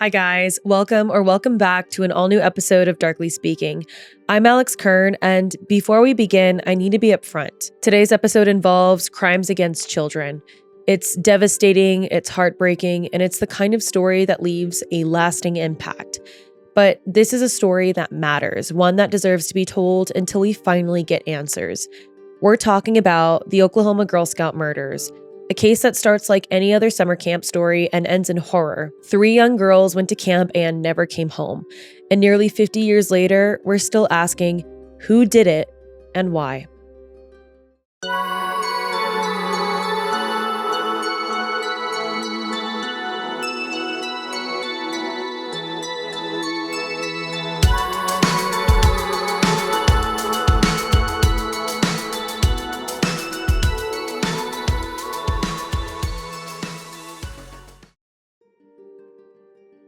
Hi guys, welcome back to an all-new episode of Darkly Speaking. I'm Alex Kern, and before we begin, I need to be upfront. Today's episode involves crimes against children. It's devastating, it's heartbreaking, and it's the kind of story that leaves a lasting impact. But this is a story that matters, one that deserves to be told until we finally get answers. We're talking about the Oklahoma Girl Scout murders. A case that starts like any other summer camp story and ends in horror. 3 young girls went to camp and never came home. And nearly 50 years later, we're still asking who did it and why.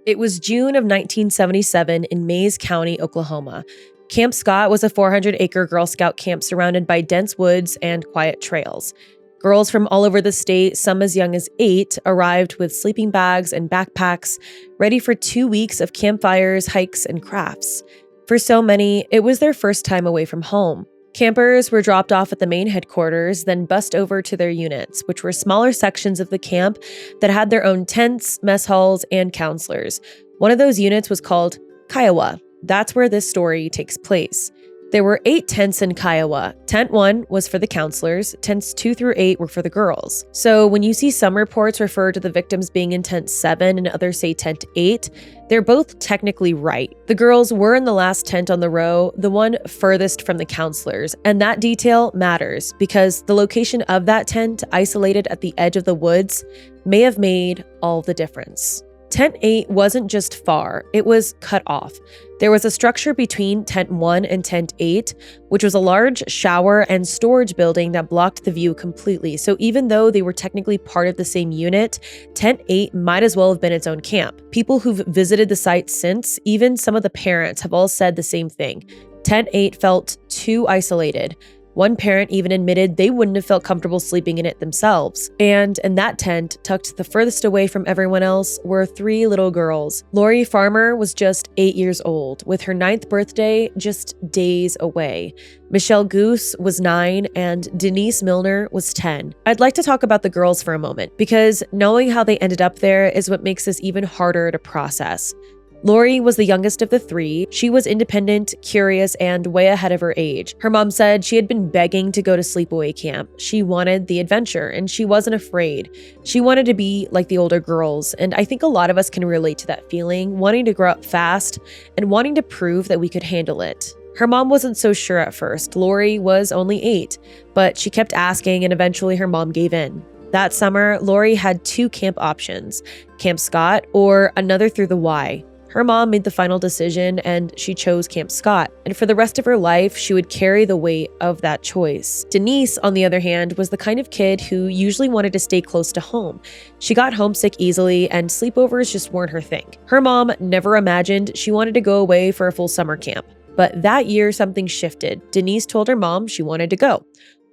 It was June of 1977 in Mays County, Oklahoma. Camp Scott was a 400-acre Girl Scout camp surrounded by dense woods and quiet trails. Girls from all over the state, some as young as 8, arrived with sleeping bags and backpacks, ready for 2 weeks of campfires, hikes, and crafts. For so many, it was their first time away from home. Campers were dropped off at the main headquarters, then bussed over to their units, which were smaller sections of the camp that had their own tents, mess halls, and counselors. One of those units was called Kiowa. That's where this story takes place. There were 8 tents in Kiowa. Tent 1 was for the counselors. Tents 2 through 8 were for the girls. So when you see some reports refer to the victims being in tent 7 and others say tent 8, they're both technically right. The girls were in the last tent on the row, the one furthest from the counselors, and that detail matters because the location of that tent, isolated at the edge of the woods, may have made all the difference. Tent 8 wasn't just far, it was cut off. There was a structure between Tent 1 and Tent 8, which was a large shower and storage building that blocked the view completely. So even though they were technically part of the same unit, Tent 8 might as well have been its own camp. People who've visited the site since, even some of the parents, have all said the same thing. Tent 8 felt too isolated. One parent even admitted they wouldn't have felt comfortable sleeping in it themselves. And in that tent, tucked the furthest away from everyone else, were 3 little girls. Lori Farmer was just 8 years old, with her 9th birthday just days away. Michelle Guse was 9, and Denise Milner was 10. I'd like to talk about the girls for a moment, because knowing how they ended up there is what makes this even harder to process. Lori was the youngest of the 3. She was independent, curious, and way ahead of her age. Her mom said she had been begging to go to sleepaway camp. She wanted the adventure, and she wasn't afraid. She wanted to be like the older girls, and I think a lot of us can relate to that feeling, wanting to grow up fast and wanting to prove that we could handle it. Her mom wasn't so sure at first. Lori was only 8, but she kept asking, and eventually her mom gave in. That summer, Lori had 2 camp options, Camp Scott or another through the Y. Her mom made the final decision and she chose Camp Scott. And for the rest of her life, she would carry the weight of that choice. Denise, on the other hand, was the kind of kid who usually wanted to stay close to home. She got homesick easily and sleepovers just weren't her thing. Her mom never imagined she wanted to go away for a full summer camp. But that year, something shifted. Denise told her mom she wanted to go.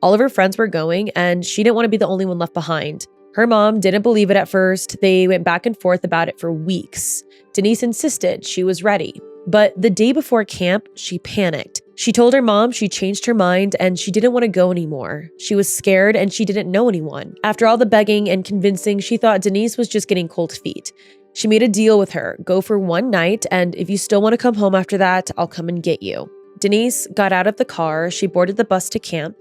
All of her friends were going and she didn't want to be the only one left behind. Her mom didn't believe it at first. They went back and forth about it for weeks. Denise insisted she was ready. But the day before camp, she panicked. She told her mom she changed her mind and she didn't want to go anymore. She was scared and she didn't know anyone. After all the begging and convincing, she thought Denise was just getting cold feet. She made a deal with her. Go for one night, and if you still want to come home after that, I'll come and get you. Denise got out of the car. She boarded the bus to camp.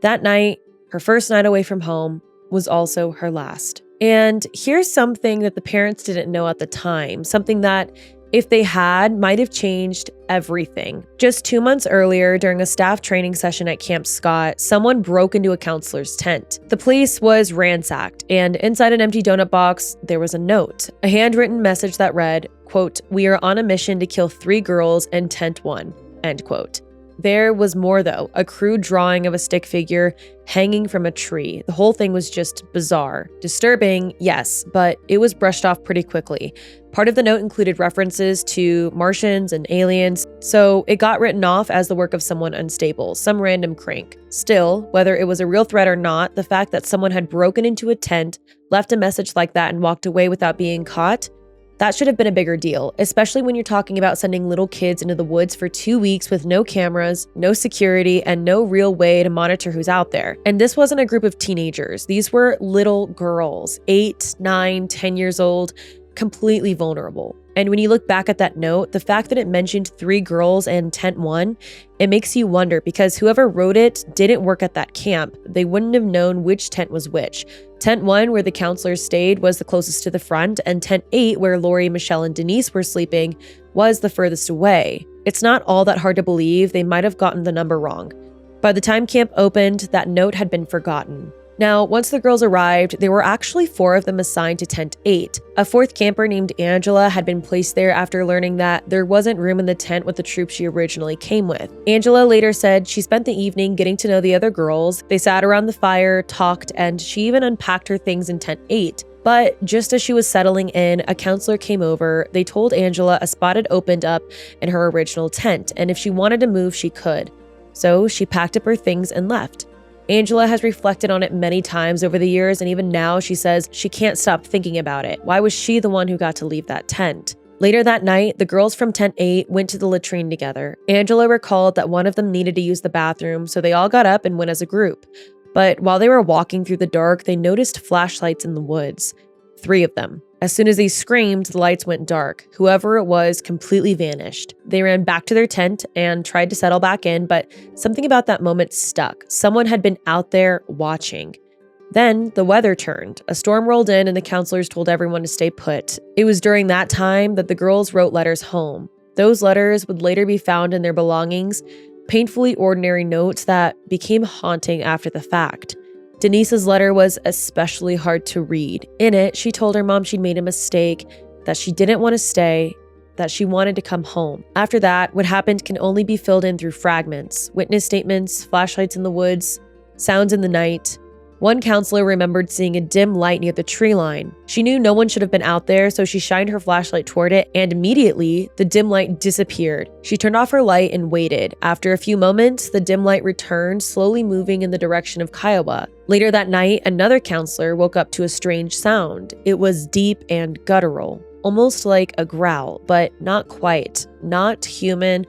That night, her first night away from home, was also her last. And here's something that the parents didn't know at the time, something that, if they had, might have changed everything. Just 2 months earlier, during a staff training session at Camp Scott, someone broke into a counselor's tent. The place was ransacked, and inside an empty donut box, there was a note, a handwritten message that read, quote, "We are on a mission to kill 3 girls in tent 1, end quote. There was more though, a crude drawing of a stick figure hanging from a tree. The whole thing was just bizarre. Disturbing, yes, but it was brushed off pretty quickly. Part of the note included references to Martians and aliens, so it got written off as the work of someone unstable, some random crank. Still, whether it was a real threat or not, the fact that someone had broken into a tent, left a message like that, and walked away without being caught, That should have been a bigger deal, especially when you're talking about sending little kids into the woods for 2 weeks with no cameras, no security, and no real way to monitor who's out there. And this wasn't a group of teenagers. These were little girls, 8, 9, 10 years old, completely vulnerable. And when you look back at that note, the fact that it mentioned 3 girls and tent 1, it makes you wonder because whoever wrote it didn't work at that camp. They wouldn't have known which tent was which. Tent 1, where the counselors stayed, was the closest to the front, and tent 8, where Lori, Michelle, and Denise were sleeping, was the furthest away. It's not all that hard to believe they might have gotten the number wrong. By the time camp opened, that note had been forgotten. Now, once the girls arrived, there were actually 4 of them assigned to tent 8. A 4th camper named Angela had been placed there after learning that there wasn't room in the tent with the troop she originally came with. Angela later said she spent the evening getting to know the other girls. They sat around the fire, talked, and she even unpacked her things in tent 8. But just as she was settling in, a counselor came over. They told Angela a spot had opened up in her original tent, and if she wanted to move, she could. So she packed up her things and left. Angela has reflected on it many times over the years, and even now she says she can't stop thinking about it. Why was she the one who got to leave that tent? Later that night, the girls from tent 8 went to the latrine together. Angela recalled that one of them needed to use the bathroom, so they all got up and went as a group. But while they were walking through the dark, they noticed flashlights in the woods. 3 of them. As soon as they screamed, the lights went dark. Whoever it was completely vanished. They ran back to their tent and tried to settle back in, but something about that moment stuck. Someone had been out there watching. Then the weather turned. A storm rolled in and the counselors told everyone to stay put. It was during that time that the girls wrote letters home. Those letters would later be found in their belongings, painfully ordinary notes that became haunting after the fact. Denise's letter was especially hard to read. In it, she told her mom she'd made a mistake, that she didn't want to stay, that she wanted to come home. After that, what happened can only be filled in through fragments, witness statements, flashlights in the woods, sounds in the night. One counselor remembered seeing a dim light near the tree line. She knew no one should have been out there, so she shined her flashlight toward it, and immediately, the dim light disappeared. She turned off her light and waited. After a few moments, the dim light returned, slowly moving in the direction of Kiowa. Later that night, another counselor woke up to a strange sound. It was deep and guttural, almost like a growl, but not quite. Not human,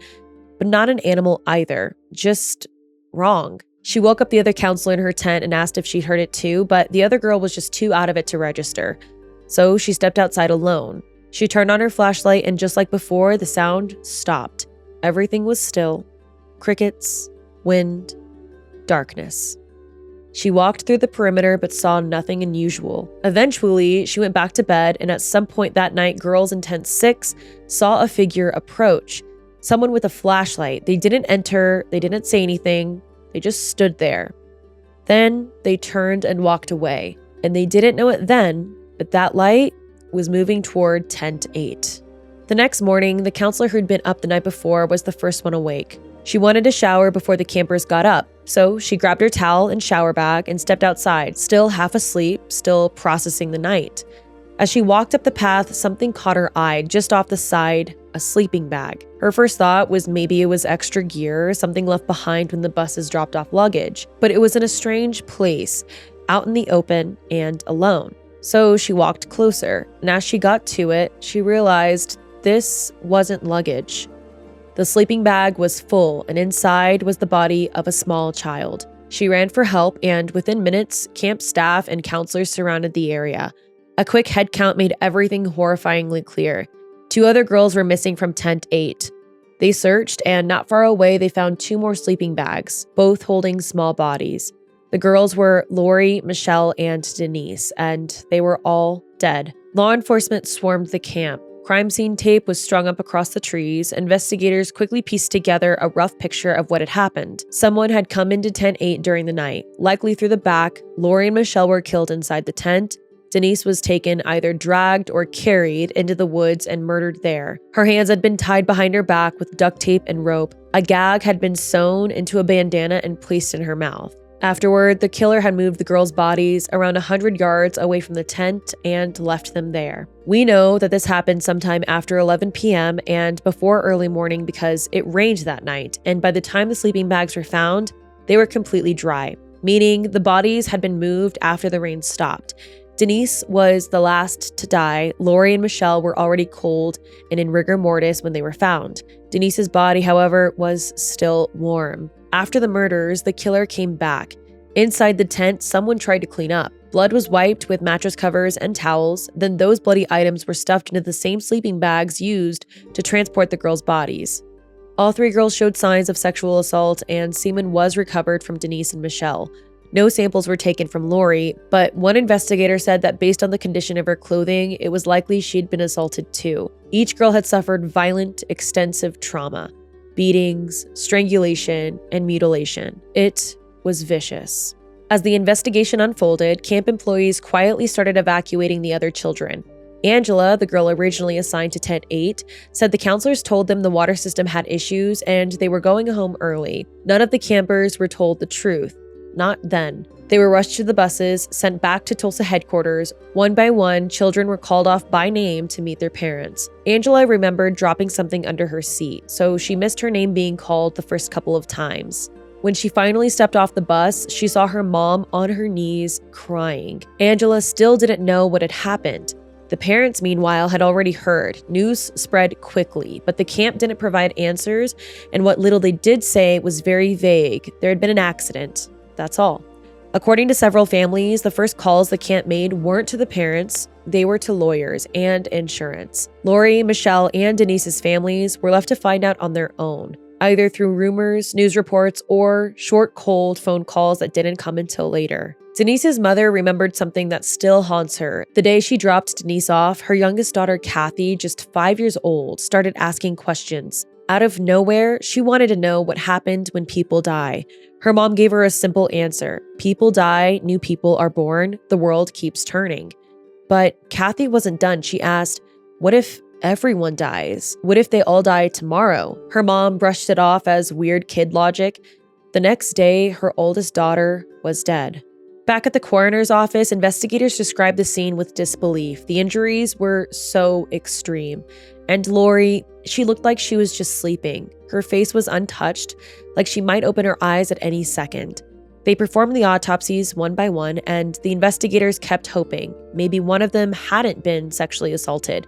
but not an animal either. Just wrong. She woke up the other counselor in her tent and asked if she'd heard it too, but the other girl was just too out of it to register. So she stepped outside alone. She turned on her flashlight, and just like before, the sound stopped. Everything was still. Crickets, wind, darkness. She walked through the perimeter but saw nothing unusual. Eventually, she went back to bed, and at some point that night, girls in tent 6 saw a figure approach. Someone with a flashlight. They didn't enter, they didn't say anything. They just stood there. Then they turned and walked away. And they didn't know it then, but that light was moving toward tent 8. The next morning, the counselor who'd been up the night before was the first one awake. She wanted to shower before the campers got up, so she grabbed her towel and shower bag and stepped outside, still half asleep, still processing the night. As she walked up the path, something caught her eye just off the side, a sleeping bag. Her first thought was maybe it was extra gear, something left behind when the buses dropped off luggage. But it was in a strange place, out in the open and alone. So she walked closer, and as she got to it, she realized this wasn't luggage. The sleeping bag was full, and inside was the body of a small child. She ran for help, and within minutes, camp staff and counselors surrounded the area. A quick head count made everything horrifyingly clear. 2 other girls were missing from tent 8. They searched, and not far away, they found 2 more sleeping bags, both holding small bodies. The girls were Lori, Michelle, and Denise, and they were all dead. Law enforcement swarmed the camp. Crime scene tape was strung up across the trees. Investigators quickly pieced together a rough picture of what had happened. Someone had come into tent 8 during the night, likely through the back. Lori and Michelle were killed inside the tent. Denise was taken, either dragged or carried into the woods and murdered there. Her hands had been tied behind her back with duct tape and rope. A gag had been sewn into a bandana and placed in her mouth. Afterward, the killer had moved the girls' bodies around 100 yards away from the tent and left them there. We know that this happened sometime after 11 p.m. and before early morning because it rained that night, and by the time the sleeping bags were found, they were completely dry, meaning the bodies had been moved after the rain stopped. Denise was the last to die. Lori and Michelle were already cold and in rigor mortis when they were found. Denise's body, however, was still warm. After the murders, the killer came back. Inside the tent, someone tried to clean up. Blood was wiped with mattress covers and towels. Then those bloody items were stuffed into the same sleeping bags used to transport the girls' bodies. All 3 girls showed signs of sexual assault, and semen was recovered from Denise and Michelle. No samples were taken from Lori, but one investigator said that based on the condition of her clothing, it was likely she'd been assaulted too. Each girl had suffered violent, extensive trauma, beatings, strangulation, and mutilation. It was vicious. As the investigation unfolded, camp employees quietly started evacuating the other children. Angela, the girl originally assigned to Tent 8, said the counselors told them the water system had issues and they were going home early. None of the campers were told the truth. Not then. They were rushed to the buses, sent back to Tulsa headquarters. One by one, children were called off by name to meet their parents. Angela remembered dropping something under her seat, so she missed her name being called the first couple of times. When she finally stepped off the bus, she saw her mom on her knees crying. Angela still didn't know what had happened. The parents, meanwhile, had already heard. News spread quickly, but the camp didn't provide answers, and what little they did say was very vague. There had been an accident. That's all. According to several families, the first calls the camp made weren't to the parents, they were to lawyers and insurance. Lori, Michelle, and Denise's families were left to find out on their own, either through rumors, news reports, or short, cold phone calls that didn't come until later. Denise's mother remembered something that still haunts her. The day she dropped Denise off, her youngest daughter, Kathy, just 5 years old, started asking questions. Out of nowhere, she wanted to know what happened when people die. Her mom gave her a simple answer. People die, new people are born, the world keeps turning. But Kathy wasn't done. She asked, what if everyone dies? What if they all die tomorrow? Her mom brushed it off as weird kid logic. The next day, her oldest daughter was dead. Back at the coroner's office, investigators described the scene with disbelief. The injuries were so extreme. And Lori, she looked like she was just sleeping. Her face was untouched, like she might open her eyes at any second. They performed the autopsies one by one, and the investigators kept hoping maybe one of them hadn't been sexually assaulted.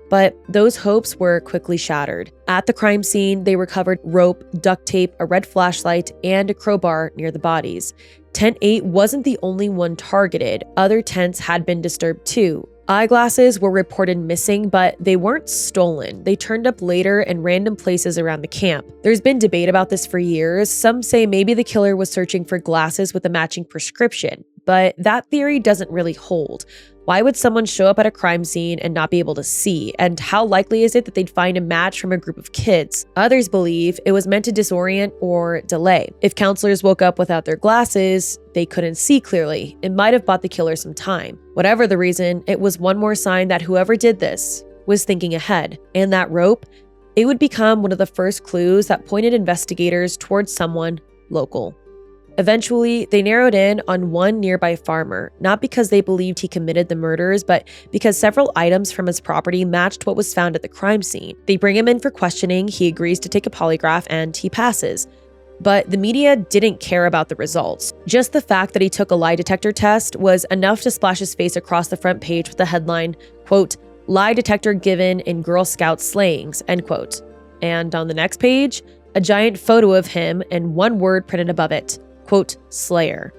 But those hopes were quickly shattered. At the crime scene, they recovered rope, duct tape, a red flashlight, and a crowbar near the bodies. Tent 8 wasn't the only one targeted. Other tents had been disturbed too. Eyeglasses were reported missing, but they weren't stolen. They turned up later in random places around the camp. There's been debate about this for years. Some say maybe the killer was searching for glasses with a matching prescription, but that theory doesn't really hold. Why would someone show up at a crime scene and not be able to see? And how likely is it that they'd find a match from a group of kids? Others believe it was meant to disorient or delay. If counselors woke up without their glasses, they couldn't see clearly. It might have bought the killer some time. Whatever the reason, it was one more sign that whoever did this was thinking ahead. And that rope, it would become one of the first clues that pointed investigators towards someone local. Eventually, they narrowed in on one nearby farmer, not because they believed he committed the murders, but because several items from his property matched what was found at the crime scene. They bring him in for questioning, he agrees to take a polygraph, and he passes. But the media didn't care about the results. Just the fact that he took a lie detector test was enough to splash his face across the front page with the headline, quote, "Lie detector given in Girl Scout slayings," end quote. And on the next page, a giant photo of him and one word printed above it, quote, "Slayer."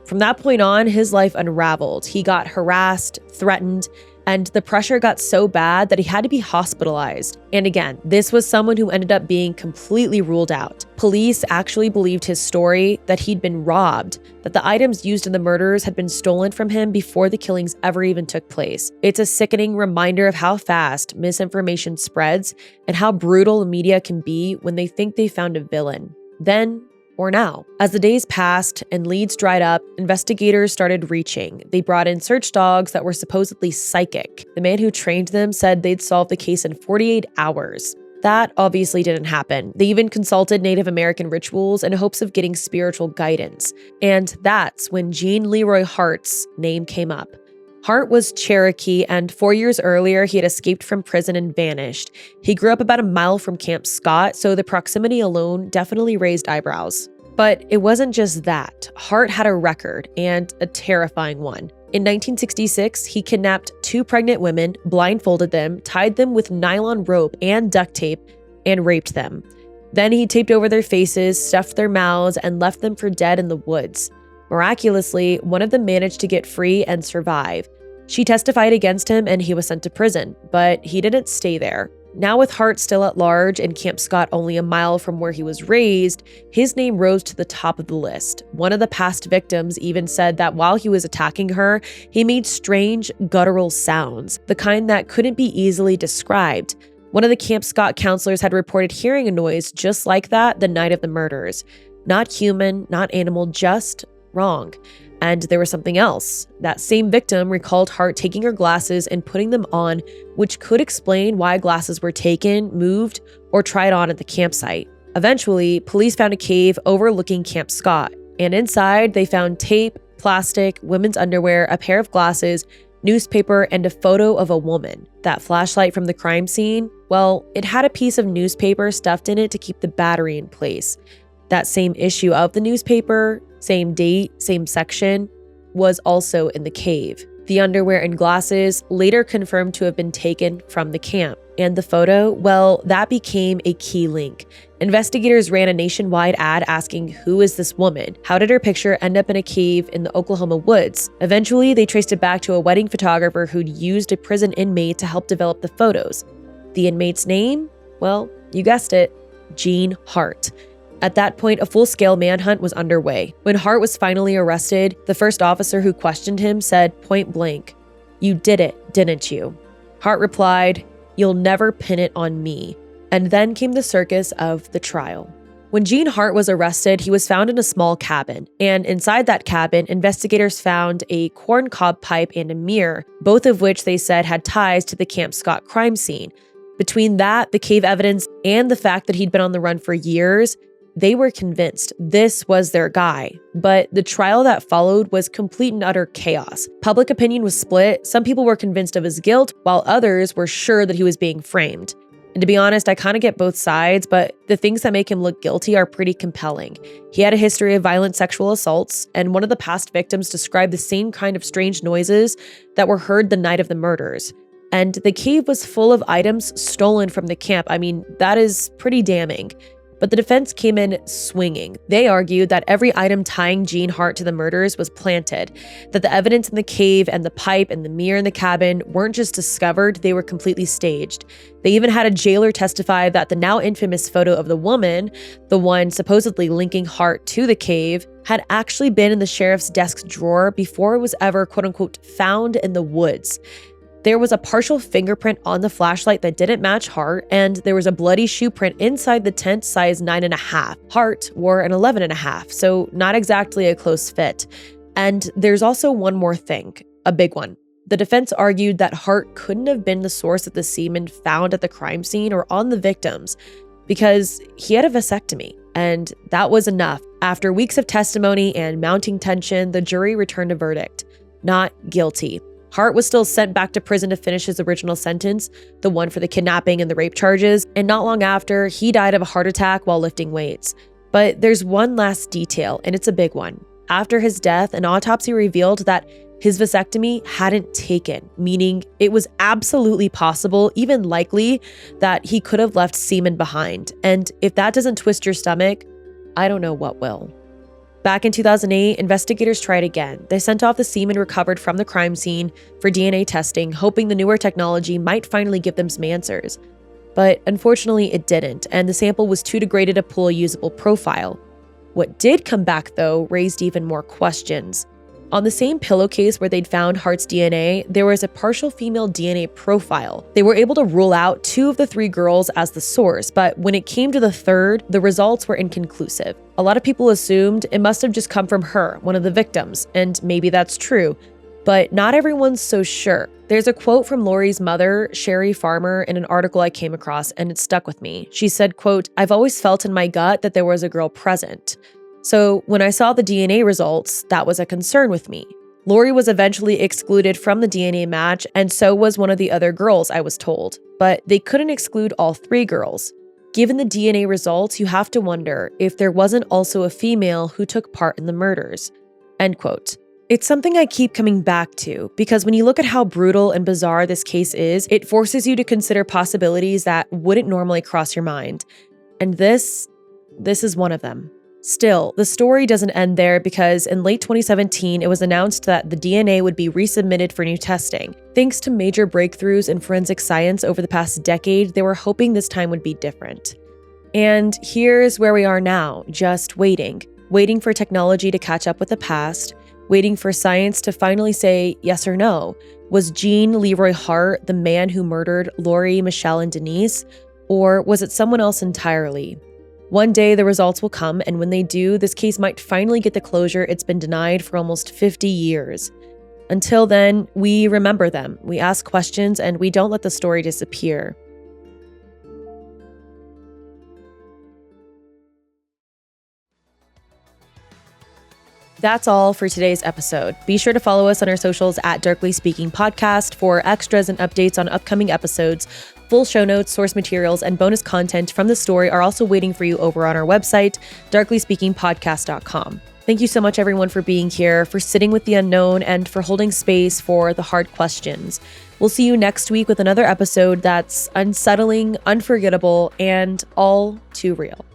From that point on, his life unraveled. He got harassed, threatened, and the pressure got so bad that he had to be hospitalized. And again, this was someone who ended up being completely ruled out. Police actually believed his story, that he'd been robbed, that the items used in the murders had been stolen from him before the killings ever even took place. It's a sickening reminder of how fast misinformation spreads and how brutal the media can be when they think they found a villain. Then or now. As the days passed and leads dried up, investigators started reaching. They brought in search dogs that were supposedly psychic. The man who trained them said they'd solve the case in 48 hours. That obviously didn't happen. They even consulted Native American rituals in hopes of getting spiritual guidance. And that's when Gene Leroy Hart's name came up. Hart was Cherokee, and 4 years earlier, he had escaped from prison and vanished. He grew up about a mile from Camp Scott, so the proximity alone definitely raised eyebrows. But it wasn't just that. Hart had a record, and a terrifying one. In 1966, he kidnapped 2 pregnant women, blindfolded them, tied them with nylon rope and duct tape, and raped them. Then he taped over their faces, stuffed their mouths, and left them for dead in the woods. Miraculously, one of them managed to get free and survive. She testified against him and he was sent to prison, but he didn't stay there. Now with Hart still at large and Camp Scott only a mile from where he was raised, his name rose to the top of the list. One of the past victims even said that while he was attacking her, he made strange guttural sounds, the kind that couldn't be easily described. One of the Camp Scott counselors had reported hearing a noise just like that the night of the murders. Not human, not animal, just wrong. And there was something else. That same victim recalled Hart taking her glasses and putting them on, which could explain why glasses were taken, moved, or tried on at the campsite. Eventually, police found a cave overlooking Camp Scott, and inside they found tape, plastic, women's underwear, a pair of glasses, newspaper, and a photo of a woman. That flashlight from the crime scene, well, it had a piece of newspaper stuffed in it to keep the battery in place. That same issue of the newspaper, same date, same section, was also in the cave. The underwear and glasses later confirmed to have been taken from the camp. And the photo, well, that became a key link. Investigators ran a nationwide ad asking, who is this woman? How did her picture end up in a cave in the Oklahoma woods? Eventually, they traced it back to a wedding photographer who'd used a prison inmate to help develop the photos. The inmate's name? Well, you guessed it, Gene Hart. At that point, a full-scale manhunt was underway. When Hart was finally arrested, the first officer who questioned him said point blank, "You did it, didn't you?" Hart replied, "You'll never pin it on me." And then came the circus of the trial. When Gene Hart was arrested, he was found in a small cabin. And inside that cabin, investigators found a corncob pipe and a mirror, both of which they said had ties to the Camp Scott crime scene. Between that, the cave evidence, and the fact that he'd been on the run for years, they were convinced this was their guy. But the trial that followed was complete and utter chaos. Public opinion was split. Some people were convinced of his guilt, while others were sure that he was being framed. And to be honest, I kind of get both sides, but the things that make him look guilty are pretty compelling. He had a history of violent sexual assaults, and one of the past victims described the same kind of strange noises that were heard the night of the murders. And the cave was full of items stolen from the camp. I mean, that is pretty damning. But the defense came in swinging. They argued that every item tying Gene Hart to the murders was planted, that the evidence in the cave and the pipe and the mirror in the cabin weren't just discovered, they were completely staged. They even had a jailer testify that the now infamous photo of the woman, the one supposedly linking Hart to the cave, had actually been in the sheriff's desk drawer before it was ever quote-unquote found in the woods. There was a partial fingerprint on the flashlight that didn't match Hart, and there was a bloody shoe print inside the tent size 9.5. Hart wore an 11.5, so not exactly a close fit. And there's also one more thing, a big one. The defense argued that Hart couldn't have been the source of the semen found at the crime scene or on the victims because he had a vasectomy, and that was enough. After weeks of testimony and mounting tension, the jury returned a verdict, not guilty. Hart was still sent back to prison to finish his original sentence, the one for the kidnapping and the rape charges, and not long after, he died of a heart attack while lifting weights. But there's one last detail, and it's a big one. After his death, an autopsy revealed that his vasectomy hadn't taken, meaning it was absolutely possible, even likely, that he could have left semen behind. And if that doesn't twist your stomach, I don't know what will. Back in 2008, investigators tried again. They sent off the semen recovered from the crime scene for DNA testing, hoping the newer technology might finally give them some answers. But unfortunately, it didn't, and the sample was too degraded to pull a usable profile. What did come back, though, raised even more questions. On the same pillowcase where they'd found Hart's DNA, there was a partial female DNA profile. They were able to rule out 2 of the 3 girls as the source, but when it came to the 3rd, the results were inconclusive. A lot of people assumed it must have just come from her, one of the victims, and maybe that's true, but not everyone's so sure. There's a quote from Lori's mother, Sherry Farmer, in an article I came across, and it stuck with me. She said, quote, "I've always felt in my gut that there was a girl present." So when I saw the DNA results, that was a concern with me. Lori was eventually excluded from the DNA match, and so was one of the other girls, I was told. But they couldn't exclude all 3 girls. Given the DNA results, you have to wonder if there wasn't also a female who took part in the murders. End quote. It's something I keep coming back to because when you look at how brutal and bizarre this case is, it forces you to consider possibilities that wouldn't normally cross your mind. And this is one of them. Still, the story doesn't end there because in late 2017, it was announced that the DNA would be resubmitted for new testing. Thanks to major breakthroughs in forensic science over the past decade, they were hoping this time would be different. And here's where we are now, just waiting for technology to catch up with the past, waiting for science to finally say yes or no. Was Gene Leroy Hart the man who murdered Lori, Michelle, and Denise? Or was it someone else entirely? One day the results will come, and when they do, this case might finally get the closure it's been denied for almost 50 years. Until then, we remember them, we ask questions, and we don't let the story disappear. That's all for today's episode. Be sure to follow us on our socials at Darkly Speaking Podcast for extras and updates on upcoming episodes. Full show notes, source materials, and bonus content from the story are also waiting for you over on our website, darklyspeakingpodcast.com. Thank you so much, everyone, for being here, for sitting with the unknown, and for holding space for the hard questions. We'll see you next week with another episode that's unsettling, unforgettable, and all too real.